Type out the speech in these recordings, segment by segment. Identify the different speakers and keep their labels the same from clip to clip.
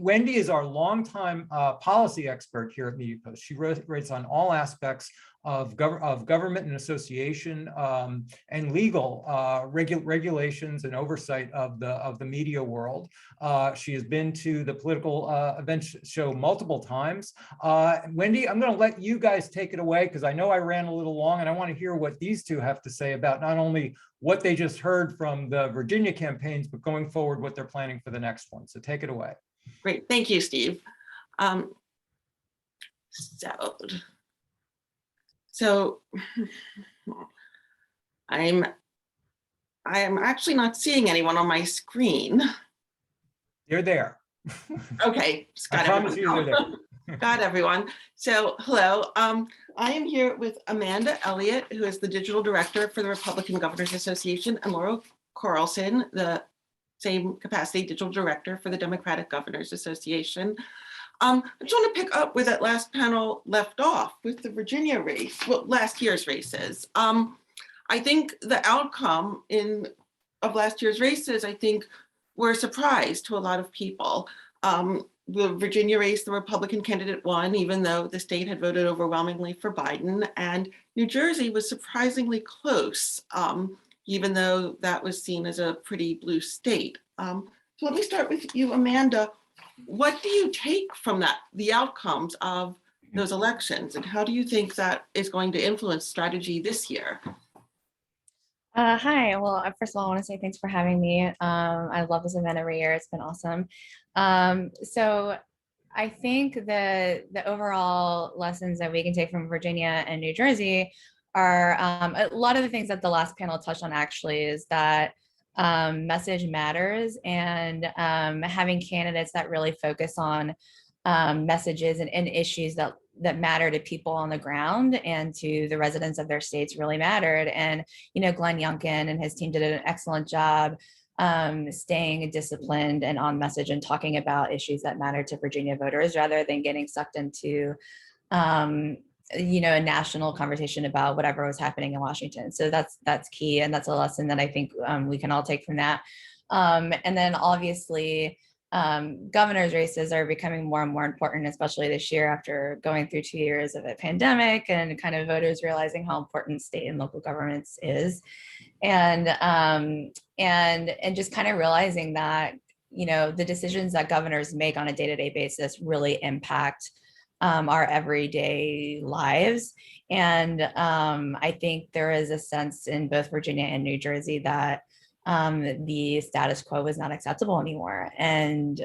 Speaker 1: Wendy is our longtime policy expert here at MediaPost. She writes on all aspects of government and association and legal regulations and oversight of the media world. She has been to the political event show multiple times. Wendy, I'm going to let you guys take it away because I know I ran a little long and I want to hear what these two have to say about not only what they just heard from the Virginia campaigns, but going forward, what they're planning for the next one. So take it away.
Speaker 2: Great, thank you, Steve. So I am actually not seeing anyone on my screen.
Speaker 1: You're there.
Speaker 2: Okay, just got everyone. Got everyone. So hello, I am here with Amanda Elliott, who is the digital director for the Republican Governors Association, and Laura Carlson, the same capacity digital director for the Democratic Governors Association. I just want to pick up where that last panel left off with the Virginia race, well, last year's races. I think the outcome of last year's races, I think, were a surprise to a lot of people. The Virginia race, the Republican candidate won, even though the state had voted overwhelmingly for Biden, and New Jersey was surprisingly close, even though that was seen as a pretty blue state. So let me start with you, Amanda. What do you take from the outcomes of those elections, and how do you think that is going to influence strategy this year?
Speaker 3: Hi, well, first of all, I want to say thanks for having me. I love this event every year. It's been awesome. So I think the overall lessons that we can take from Virginia and New Jersey are a lot of the things that the last panel touched on actually is that message matters, and having candidates that really focus on messages and issues that matter to people on the ground and to the residents of their states really mattered. And, you know, Glenn Youngkin and his team did an excellent job staying disciplined and on message and talking about issues that matter to Virginia voters rather than getting sucked into you know, a national conversation about whatever was happening in Washington. So that's key, and that's a lesson that I think we can all take from that. And then obviously, governor's races are becoming more and more important, especially this year after going through 2 years of a pandemic and kind of voters realizing how important state and local governments is, and just kind of realizing that, you know, the decisions that governors make on a day-to-day basis really impact our everyday lives. And I think there is a sense in both Virginia and New Jersey that the status quo was not acceptable anymore, and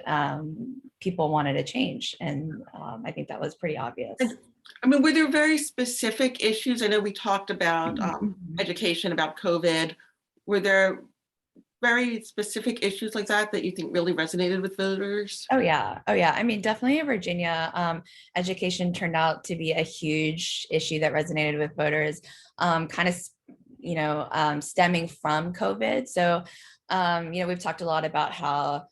Speaker 3: people wanted a change. And I think that was pretty obvious.
Speaker 2: I mean, were there very specific issues? I know we talked about education, about COVID. Were there very specific issues like that you think really resonated with voters? Oh yeah.
Speaker 3: I mean, definitely in Virginia, education turned out to be a huge issue that resonated with voters, kind of, you know, stemming from COVID. So, you know, we've talked a lot about how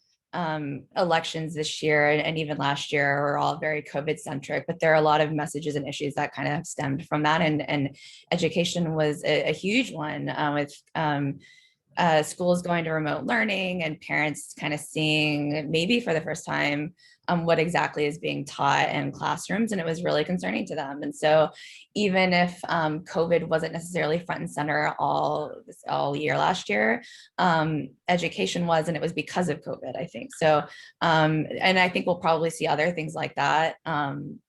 Speaker 3: elections this year and even last year were all very COVID centric, but there are a lot of messages and issues that kind of stemmed from that. And education was a huge one, with schools going to remote learning and parents kind of seeing maybe for the first time what exactly is being taught in classrooms, and it was really concerning to them. And so even if COVID wasn't necessarily front and center all year last year, education was, and it was because of COVID, I think. So, and I think we'll probably see other things like that on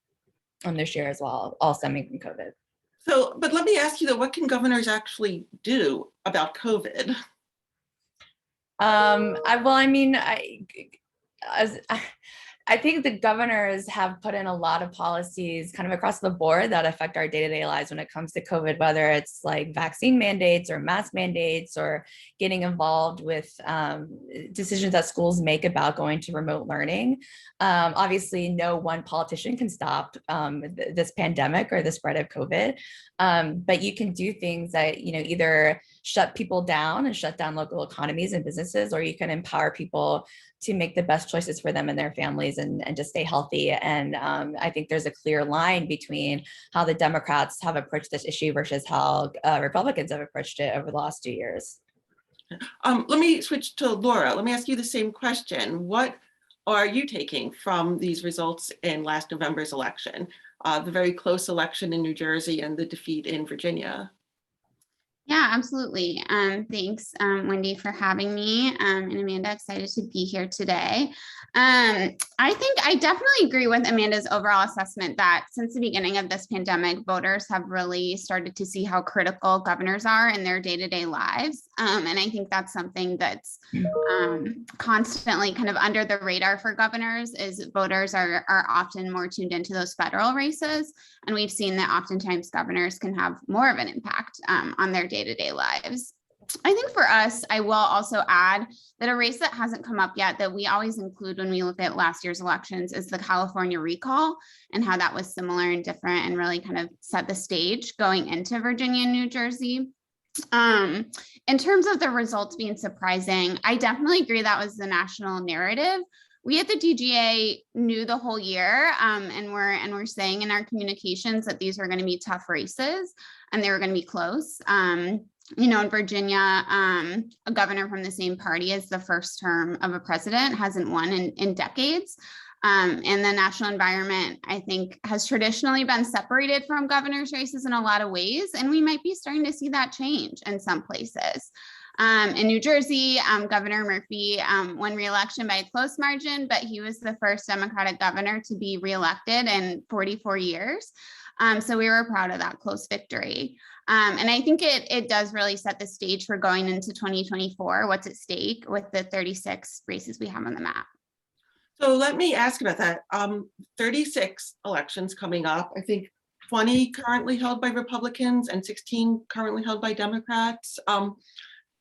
Speaker 3: this year as well, all stemming from COVID.
Speaker 2: So, but let me ask you though, what can governors actually do about COVID?
Speaker 3: I think the governors have put in a lot of policies kind of across the board that affect our day-to-day lives when it comes to COVID, whether it's like vaccine mandates or mask mandates or getting involved with decisions that schools make about going to remote learning. Obviously, no one politician can stop this pandemic or the spread of COVID, but you can do things that, you know, either shut people down and shut down local economies and businesses, or you can empower people to make the best choices for them and their families and to stay healthy. And I think there's a clear line between how the Democrats have approached this issue versus how Republicans have approached it over the last 2 years.
Speaker 2: Let me switch to Laura. Let me ask you the same question. What are you taking from these results in last November's election, the very close election in New Jersey and the defeat in Virginia?
Speaker 4: Yeah, absolutely. Thanks, Wendy, for having me. And Amanda, excited to be here today. I think I definitely agree with Amanda's overall assessment that since the beginning of this pandemic, voters have really started to see how critical governors are in their day-to-day lives. And I think that's something that's constantly kind of under the radar for governors, is voters are often more tuned into those federal races. And we've seen that oftentimes governors can have more of an impact on their day-to-day lives. I think for us, I will also add that a race that hasn't come up yet that we always include when we look at last year's elections is the California recall, and how that was similar and different and really kind of set the stage going into Virginia and New Jersey. In terms of the results being surprising, I definitely agree that was the national narrative. We at the DGA knew the whole year, and we're saying in our communications that these were going to be tough races and they were going to be close. You know, in Virginia, a governor from the same party as the first term of a president hasn't won in decades. And the national environment, I think, has traditionally been separated from governor's races in a lot of ways, and we might be starting to see that change in some places. In New Jersey, Governor Murphy won re-election by a close margin, but he was the first Democratic governor to be re-elected in 44 years. So we were proud of that close victory. And I think it does really set the stage for going into 2024, what's at stake with the 36 races we have on the map.
Speaker 2: So let me ask about that. 36 elections coming up, I think 20 currently held by Republicans and 16 currently held by Democrats.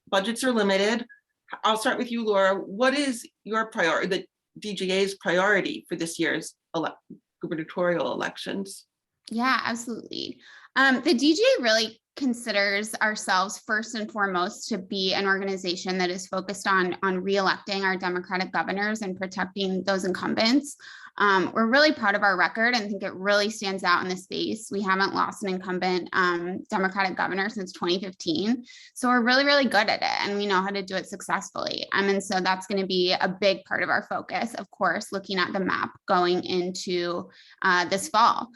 Speaker 2: Budgets are limited. I'll start with you, Laura. What is your priority, the DGA's priority for this year's gubernatorial elections?
Speaker 4: Yeah, absolutely. The DGA really considers ourselves first and foremost to be an organization that is focused on re-electing our Democratic governors and protecting those incumbents. We're really proud of our record and think it really stands out in the space. We haven't lost an incumbent Democratic governor since 2015. So we're really, really good at it, and we know how to do it successfully. And so that's going to be a big part of our focus, of course, looking at the map going into this fall.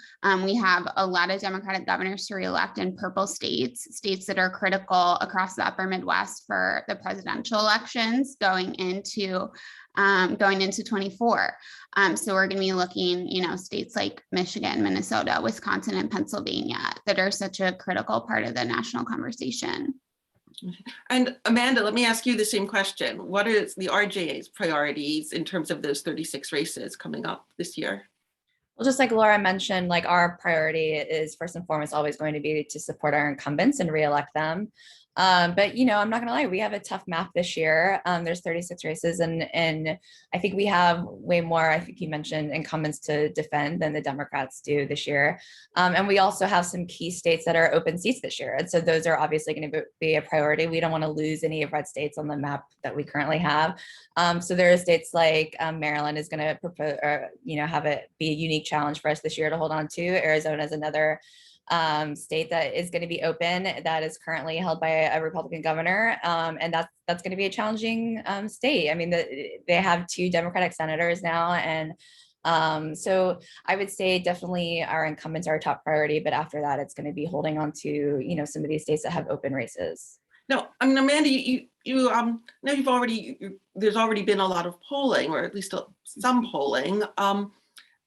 Speaker 4: We have a lot of Democratic governors to re-elect in purple states that are critical across the upper Midwest for the presidential elections going into 24. So we're going to be looking, you know, states like Michigan, Minnesota, Wisconsin, and Pennsylvania that are such a critical part of the national conversation.
Speaker 2: And Amanda, let me ask you the same question. What is the RJA's priorities in terms of those 36 races coming up this year?
Speaker 3: Well, just like Laura mentioned, like our priority is first and foremost always going to be to support our incumbents and re-elect them. But, you know, I'm not going to lie, we have a tough map this year. There's 36 races and I think we have way more, I think you mentioned, incumbents to defend than the Democrats do this year. And we also have some key states that are open seats this year. And so those are obviously going to be a priority. We don't want to lose any of red states on the map that we currently have. So there are states like Maryland is going to propose, or, you know, have it be a unique challenge for us this year to hold on to. Arizona is another state that is going to be open that is currently held by a Republican governor, and that's going to be a challenging state. I mean, they have 2 Democratic senators now, and so I would say definitely our incumbents are a top priority, but after that it's going to be holding on to, you know, some of these states that have open races.
Speaker 2: No, I mean, Amanda, you know, there's already been a lot of polling, or at least some polling,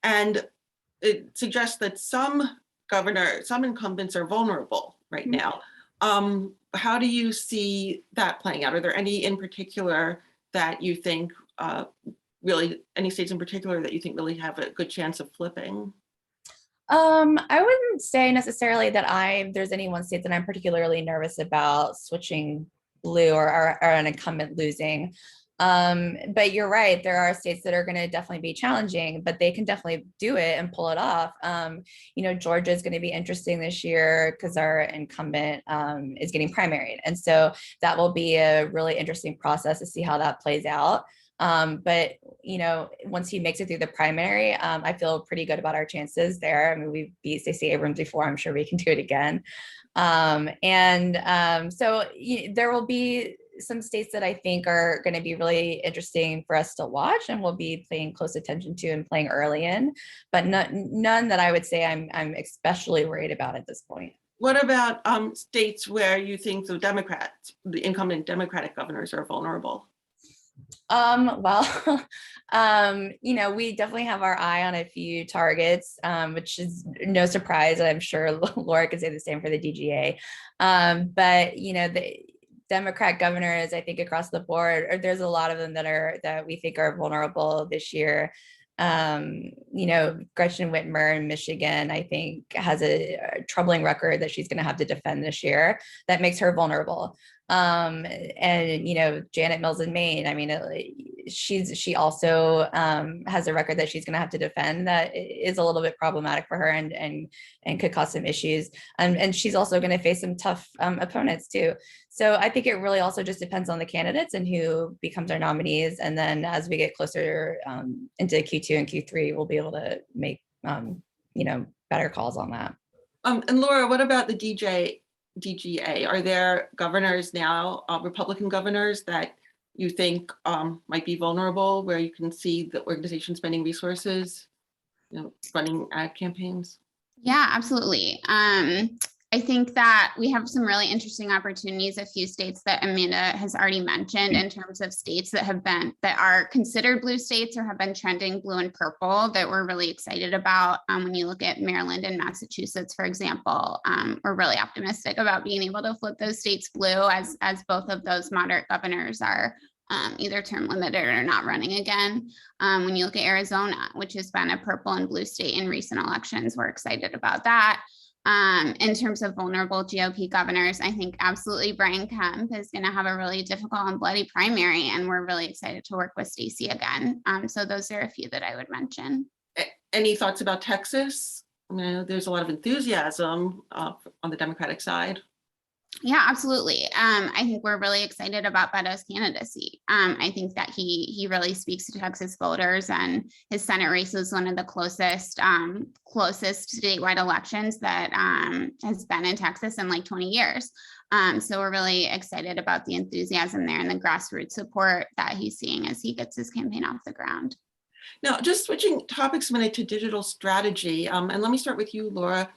Speaker 2: and it suggests that some incumbents are vulnerable right now. How do you see that playing out? Are there any in particular that you think really, any states in particular that you think really have a good chance of flipping?
Speaker 3: I wouldn't say necessarily that there's any one state that I'm particularly nervous about switching blue or an incumbent losing. But you're right, there are states that are going to definitely be challenging, but they can definitely do it and pull it off. You know, Georgia is going to be interesting this year because our incumbent is getting primaried. And so that will be a really interesting process to see how that plays out. But, you know, once he makes it through the primary, I feel pretty good about our chances there. I mean, we've beat Stacey Abrams before, I'm sure we can do it again. So there will be some states that I think are going to be really interesting for us to watch and we'll be paying close attention to and playing early in, but none that I would say I'm especially worried about at this point.
Speaker 2: What about states where you think the incumbent Democratic governors are vulnerable?
Speaker 3: Well, we definitely have our eye on a few targets, which is no surprise. I'm sure Laura could say the same for the DGA. But the Democrat governors, I think across the board, there's a lot of them that we think are vulnerable this year. Gretchen Whitmer in Michigan, I think, has a troubling record that she's going to have to defend this year. That makes her vulnerable. And Janet Mills in Maine, I mean, she also has a record that she's going to have to defend that is a little bit problematic for her and could cause some issues. And she's also going to face some tough opponents too. So I think it really also just depends on the candidates and who becomes our nominees. And then as we get closer into Q2 and Q3, we'll be able to make better calls on that.
Speaker 2: And Laura, what about the DGA? Are there governors now, Republican governors, that you think might be vulnerable, where you can see the organization spending resources, running ad campaigns?
Speaker 4: Yeah, absolutely. I think that we have some really interesting opportunities, a few states that Amanda has already mentioned in terms of states that are considered blue states or have been trending blue and purple that we're really excited about. When you look at Maryland and Massachusetts, for example, we're really optimistic about being able to flip those states blue as both of those moderate governors are either term limited or not running again. When you look at Arizona, which has been a purple and blue state in recent elections, we're excited about that. In terms of vulnerable GOP governors, I think absolutely Brian Kemp is going to have a really difficult and bloody primary, and we're really excited to work with Stacey again. So those are a few that I would mention.
Speaker 2: Any thoughts about Texas? I mean, there's a lot of enthusiasm on the Democratic side.
Speaker 4: Yeah, absolutely. I think we're really excited about Beto's candidacy. I think that he really speaks to Texas voters, and his Senate race is one of the closest statewide elections that has been in Texas in like 20 years. So we're really excited about the enthusiasm there and the grassroots support that he's seeing as he gets his campaign off the ground.
Speaker 2: Now, just switching topics a minute to digital strategy, and let me start with you, Laura.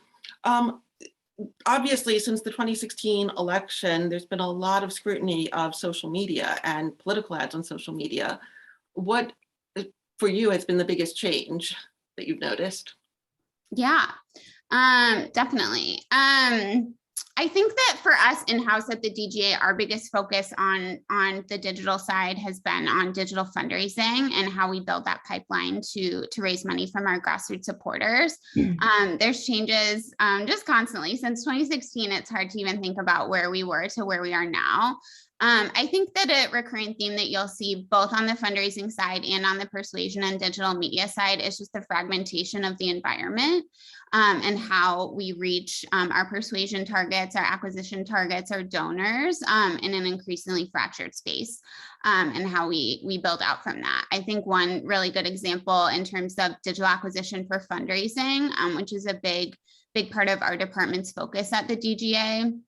Speaker 2: Obviously, since the 2016 election, there's been a lot of scrutiny of social media and political ads on social media. What, for you, has been the biggest change that you've noticed?
Speaker 4: Yeah, definitely. I think that for us in-house at the DGA, our biggest focus on the digital side has been on digital fundraising and how we build that pipeline to raise money from our grassroots supporters. There's changes just constantly. Since 2016, it's hard to even think about where we were to where we are now. I think that a recurring theme that you'll see both on the fundraising side and on the persuasion and digital media side is just the fragmentation of the environment and how we reach our persuasion targets, our acquisition targets, our donors in an increasingly fractured space and how we build out from that. I think one really good example in terms of digital acquisition for fundraising, which is a big part of our department's focus at the DGA,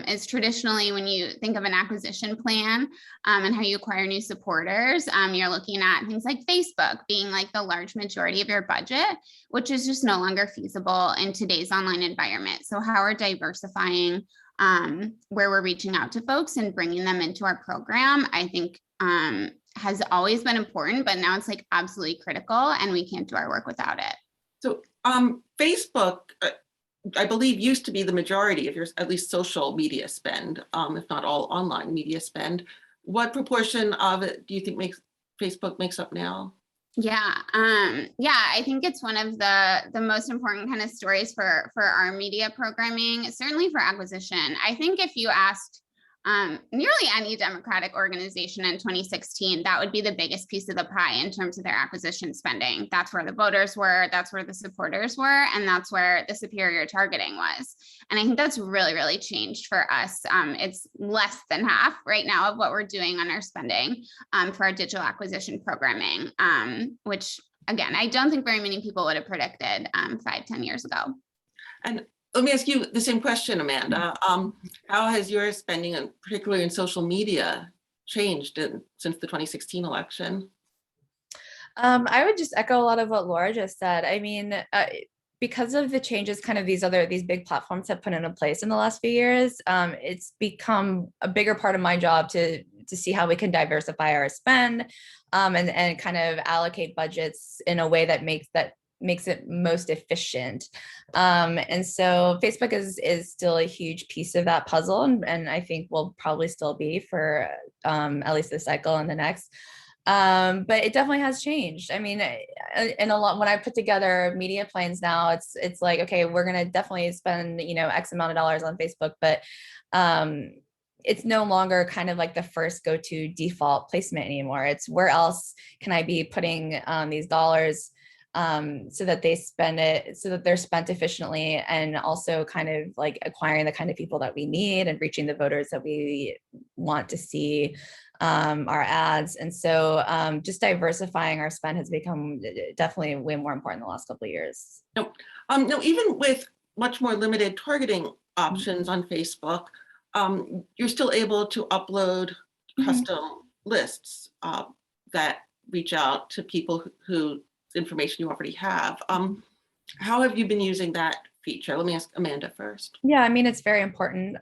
Speaker 4: is traditionally when you think of an acquisition plan and how you acquire new supporters, you're looking at things like Facebook being like the large majority of your budget, which is just no longer feasible in today's online environment. So how we're diversifying where we're reaching out to folks and bringing them into our program, I think has always been important, but now it's like absolutely critical and we can't do our work without it.
Speaker 2: So Facebook, I believe, used to be the majority of your, at least social media spend, if not all online media spend. What proportion of it do you think Facebook makes up now?
Speaker 4: Yeah, I think it's one of the most important kind of stories for our media programming, certainly for acquisition. I think if you asked nearly any Democratic organization in 2016, that would be the biggest piece of the pie in terms of their acquisition spending. That's where the voters were, that's where the supporters were, and that's where the superior targeting was. And I think that's really, really changed for us. It's less than half right now of what we're doing on our spending for our digital acquisition programming, which again, I don't think very many people would have predicted 5-10 years ago.
Speaker 2: And let me ask you the same question, Amanda. How has your spending, and particularly in social media, changed since the 2016 election?
Speaker 3: I would just echo a lot of what Laura just said. I mean, because of the changes kind of these big platforms have put into place in the last few years, it's become a bigger part of my job to see how we can diversify our spend, and kind of allocate budgets in a way that makes it most efficient. And so Facebook is still a huge piece of that puzzle, and I think will probably still be for at least this cycle and the next. But it definitely has changed. I mean, in a lot, when I put together media plans now, it's like, okay, we're going to definitely spend, X amount of dollars on Facebook, but it's no longer kind of like the first go-to default placement anymore. It's where else can I be putting these dollars so that they're spent efficiently, and also kind of like acquiring the kind of people that we need and reaching the voters that we want to see our ads. And so just diversifying our spend has become definitely way more important in the last couple of years.
Speaker 2: No, even with much more limited targeting options on Facebook, you're still able to upload custom lists that reach out to people who information you already have. How have you been using that feature? Let me ask Amanda first.
Speaker 3: Yeah, I mean, it's very important.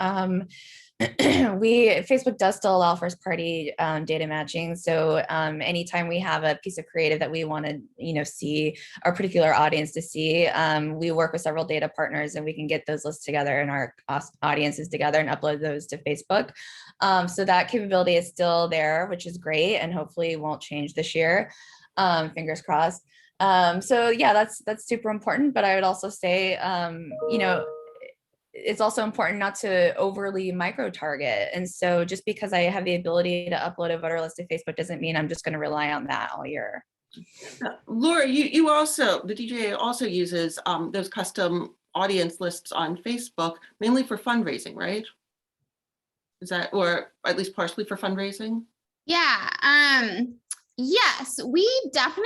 Speaker 3: Facebook does still allow first party data matching. So anytime we have a piece of creative that we want to, see our particular audience to see, we work with several data partners, and we can get those lists together and our audiences together and upload those to Facebook. So that capability is still there, which is great, and hopefully won't change this year. Fingers crossed. So yeah, that's super important. But I would also say, it's also important not to overly micro target. And so just because I have the ability to upload a voter list to Facebook doesn't mean I'm just going to rely on that all year.
Speaker 2: Laura, you also, the DGA also uses those custom audience lists on Facebook, mainly for fundraising, right? Is that, or at least partially for fundraising?
Speaker 4: Yeah. Yes, we definitely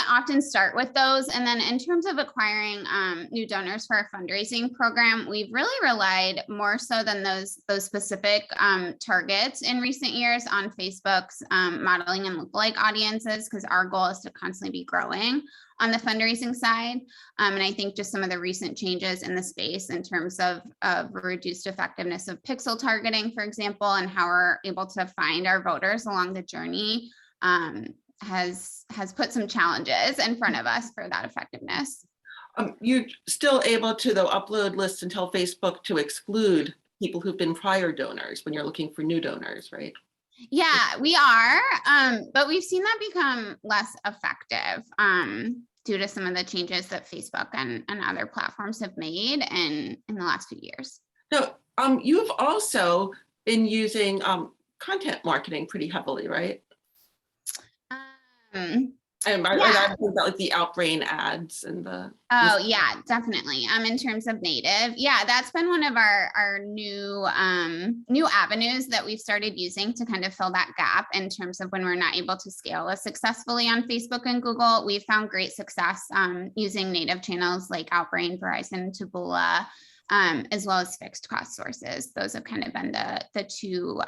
Speaker 4: often start with those. And then in terms of acquiring new donors for our fundraising program, we've really relied more so than those specific targets in recent years on Facebook's modeling and lookalike audiences, because our goal is to constantly be growing on the fundraising side. And I think just some of the recent changes in the space in terms of reduced effectiveness of pixel targeting, for example, and how we're able to find our voters along the journey has put some challenges in front of us for that effectiveness.
Speaker 2: You're still able to, though, upload lists and tell Facebook to exclude people who've been prior donors when you're looking for new donors, right?
Speaker 4: Yeah, we are, but we've seen that become less effective due to some of the changes that Facebook and other platforms have made in the last few years.
Speaker 2: No, you've also been using content marketing pretty heavily, right? And I think about like the Outbrain ads and the.
Speaker 4: Oh yeah, definitely. In terms of native, yeah, that's been one of our new avenues that we've started using to kind of fill that gap in terms of when we're not able to scale as successfully on Facebook and Google. We've found great success using native channels like Outbrain, Verizon, Taboola, as well as fixed cost sources. Those have kind of been the two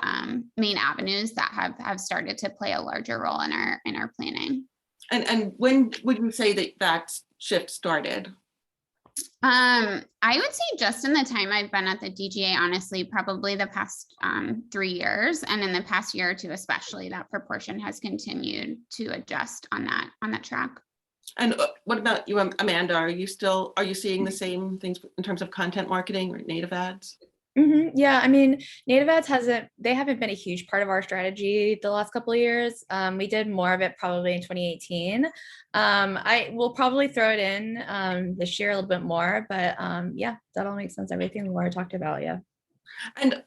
Speaker 4: main avenues that have started to play a larger role in our planning.
Speaker 2: And when would you say that shift started?
Speaker 4: I would say just in the time I've been at the DGA, honestly, probably the past 3 years, and in the past year or two, especially, that proportion has continued to adjust on that track. And
Speaker 2: what about you, Amanda? Are you seeing the same things in terms of content marketing or native ads?
Speaker 3: Mm-hmm. Yeah, I mean, native ads haven't been a huge part of our strategy the last couple of years. We did more of it probably in 2018. I will probably throw it in this year a little bit more, but yeah, that all makes sense. Everything Laura talked about, yeah.
Speaker 2: And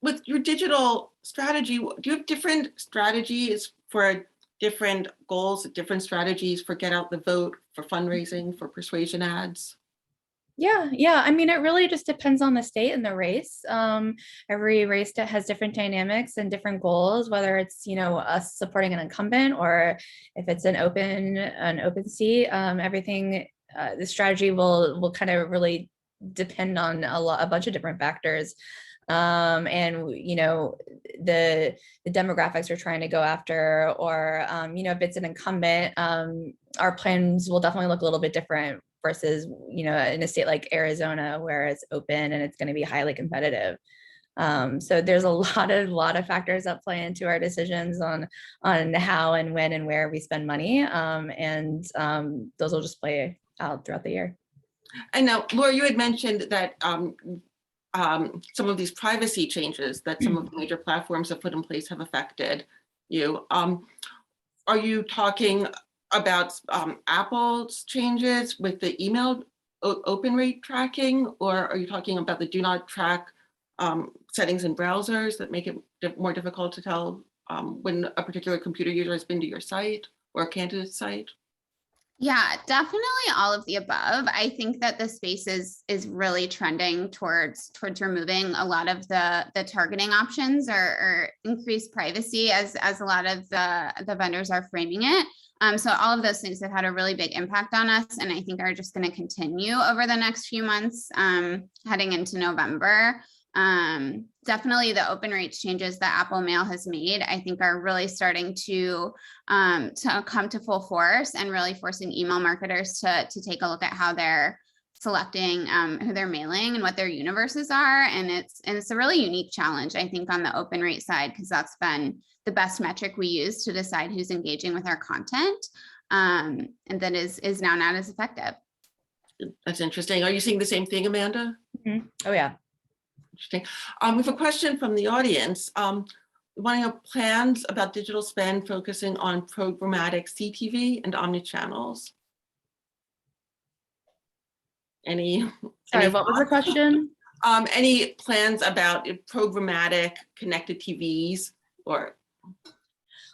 Speaker 2: with your digital strategy, do you have different strategies for different goals, different strategies for get out the vote, for fundraising, for persuasion ads?
Speaker 3: Yeah. I mean, it really just depends on the state and the race. Every race that has different dynamics and different goals, whether it's, us supporting an incumbent or if it's an open seat, everything, the strategy will kind of really depend on a bunch of different factors. And the demographics we're trying to go after, or if it's an incumbent, our plans will definitely look a little bit different versus in a state like Arizona where it's open and it's going to be highly competitive. So there's a lot of factors that play into our decisions on how and when and where we spend money, and those will just play out throughout the year.
Speaker 2: And now, Laura, you had mentioned that some of these privacy changes that some of the major platforms have put in place have affected you. Are you talking about Apple's changes with the email open rate tracking, or are you talking about the do not track settings in browsers that make it more difficult to tell when a particular computer user has been to your site or a candidate site?
Speaker 4: Yeah, definitely all of the above. I think that the space is really trending towards removing a lot of the targeting options or increased privacy as a lot of the vendors are framing it. So all of those things have had a really big impact on us, and I think are just going to continue over the next few months, heading into November. Definitely the open rates changes that Apple Mail has made, I think are really starting to come to full force and really forcing email marketers to take a look at how they're selecting who they're mailing and what their universes are. And it's a really unique challenge, I think, on the open rate side, because that's been the best metric we use to decide who's engaging with our content. And that is now not as effective.
Speaker 2: That's interesting. Are you seeing the same thing, Amanda?
Speaker 3: Mm-hmm. Oh, yeah.
Speaker 2: Interesting. We have a question from the audience. Wanting to know plans about digital spend focusing on programmatic CTV and omnichannels.
Speaker 3: Sorry, what was the question?
Speaker 2: Any plans about programmatic connected TVs or?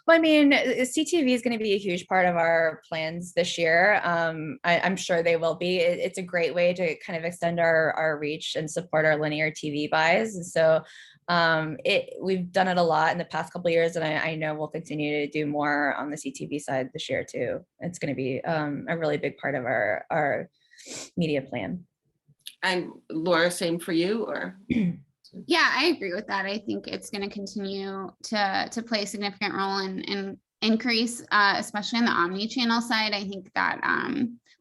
Speaker 3: Well, I mean, CTV is going to be a huge part of our plans this year. I'm sure they will be. It's a great way to kind of extend our reach and support our linear TV buys. And so we've done it a lot in the past couple of years, and I know we'll continue to do more on the CTV side this year too. It's going to be a really big part of our media plan. And
Speaker 2: Laura, same for you, or?
Speaker 4: Yeah, I agree with that. I think it's going to continue to play a significant role in increase, especially on the omni-channel side. I think that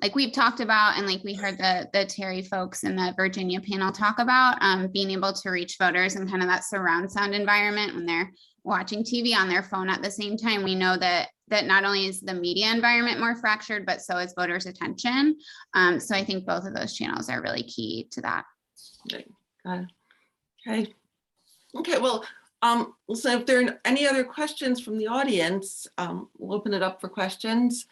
Speaker 4: like we've talked about, and like we heard the Terry folks in the Virginia panel talk about, being able to reach voters in kind of that surround sound environment when they're watching TV on their phone at the same time. We know that not only is the media environment more fractured, but so is voters' attention. So I think both of those channels are really key to that.
Speaker 2: Okay, well, so if there are any other questions from the audience, we'll open it up for questions.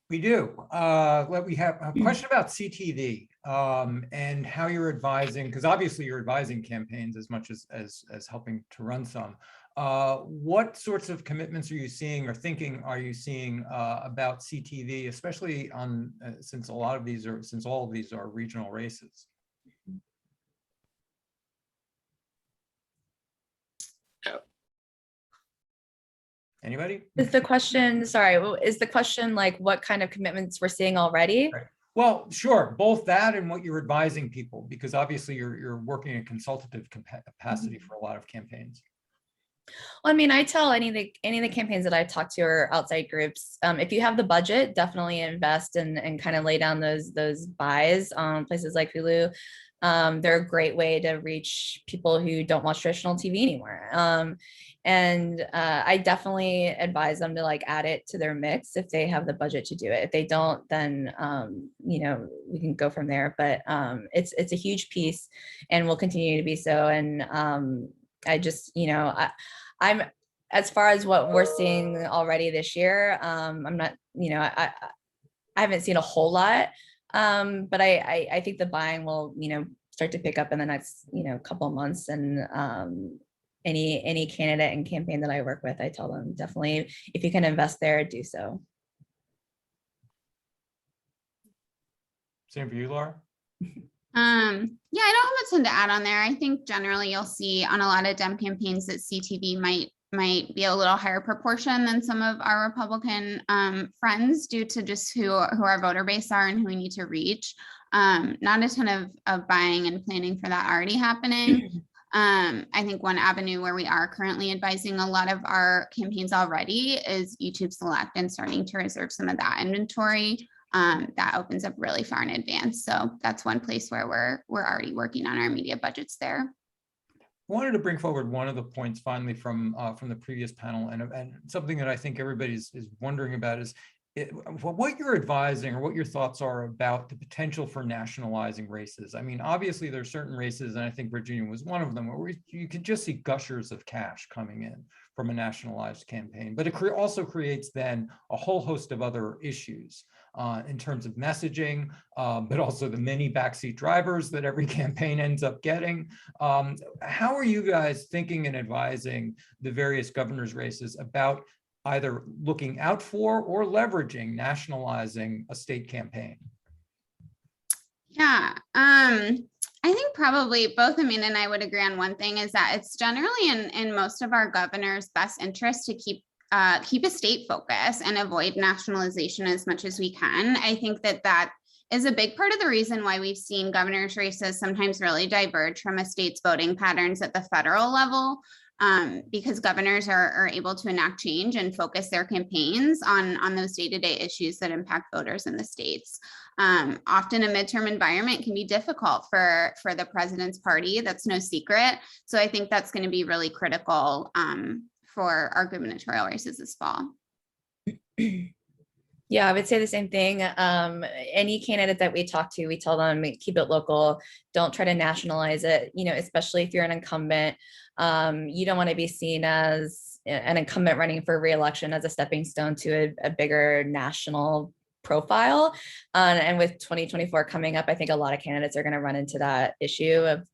Speaker 1: We do. We have a question about CTV and how you're advising, because obviously you're advising campaigns as much as helping to run some. What sorts of commitments are you seeing or thinking are you seeing about CTV, especially on since all of these are regional races? Anybody?
Speaker 3: Is the question, sorry, is the question like what kind of commitments we're seeing already?
Speaker 1: Right. Well, sure, both that and what you're advising people, because obviously you're working in consultative capacity for a lot of campaigns.
Speaker 3: Well, I mean, I tell any of the campaigns that I talk to are outside groups. If you have the budget, definitely invest and kind of lay down those buys on places like Hulu. They're a great way to reach people who don't watch traditional TV anymore. And I definitely advise them to like add it to their mix if they have the budget to do it. If they don't, then we can go from there. But it's a huge piece and will continue to be so. And I just, I'm as far as what we're seeing already this year, I'm not, I haven't seen a whole lot. But I think the buying will, start to pick up in the next, couple of months. And any candidate and campaign that I work with, I tell them definitely, if you can invest there, do so.
Speaker 1: Same for you, Laura?
Speaker 4: Yeah, I don't have a ton to add on there. I think generally you'll see on a lot of Dem campaigns that CTV might might be a little higher proportion than some of our Republican friends due to just who our voter base are and who we need to reach. Not a ton of buying and planning for that already happening. I think one avenue where we are currently advising a lot of our campaigns already is YouTube Select and starting to reserve some of that inventory. That opens up really far in advance. So that's one place where we're already working on our media budgets there.
Speaker 1: I wanted to bring forward one of the points finally from the previous panel, and something that I think everybody is wondering about is what you're advising or what your thoughts are about the potential for nationalizing races. I mean, obviously there's certain races, and I think Virginia was one of them, where you could just see gushers of cash coming in from a nationalized campaign, but it also creates then a whole host of other issues in terms of messaging, but also the many backseat drivers that every campaign ends up getting. How are you guys thinking and advising the various governor's races about either looking out for or leveraging nationalizing a state campaign?
Speaker 4: Yeah, I think probably both Amanda and I would agree on one thing, is that it's generally in most of our governors' best interest to keep a state focus and avoid nationalization as much as we can. I think that is a big part of the reason why we've seen governor's races sometimes really diverge from a state's voting patterns at the federal level. Because governors are able to enact change and focus their campaigns on those day-to-day issues that impact voters in the states. Often a midterm environment can be difficult for the president's party. That's no secret. So I think that's going to be really critical for our gubernatorial races this fall.
Speaker 3: Yeah, I would say the same thing. Any candidate that we talk to, we tell them keep it local. Don't try to nationalize it. You know, especially if you're an incumbent, you don't want to be seen as an incumbent running for re-election as a stepping stone to a bigger national profile. And with 2024 coming up, I think a lot of candidates are going to run into that issue of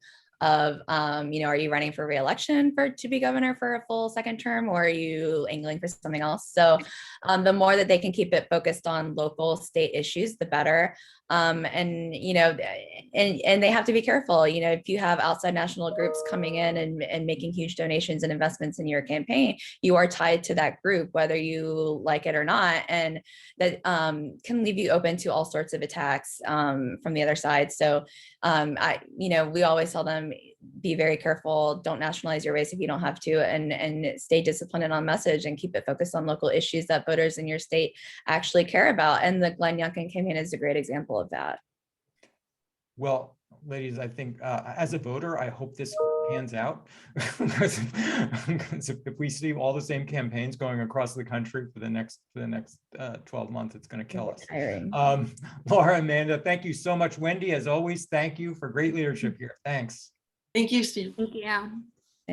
Speaker 3: you know, are you running for re-election to be governor for a full second term, or are you angling for something else? So the more that they can keep it focused on local state issues, the better. And you know, and they have to be careful. You know, if you have outside national groups coming in and making huge donations and investments in your campaign, you are tied to that group, whether you like it or not, and that can leave you open to all sorts of attacks from the other side. So you know, we always tell them, be very careful, don't nationalize your race if you don't have to, and stay disciplined and on message, and keep it focused on local issues that voters in your state actually care about. And the Glenn Youngkin campaign is a great example of that.
Speaker 1: Well, ladies, I think as a voter, I hope this pans out, because if we see all the same campaigns going across the country for the next 12 months, it's going to kill us. Laura, Amanda, thank you so much. Wendy, as always, thank you for great leadership here. Thanks.
Speaker 2: Thank you, Steve.
Speaker 4: Thank you.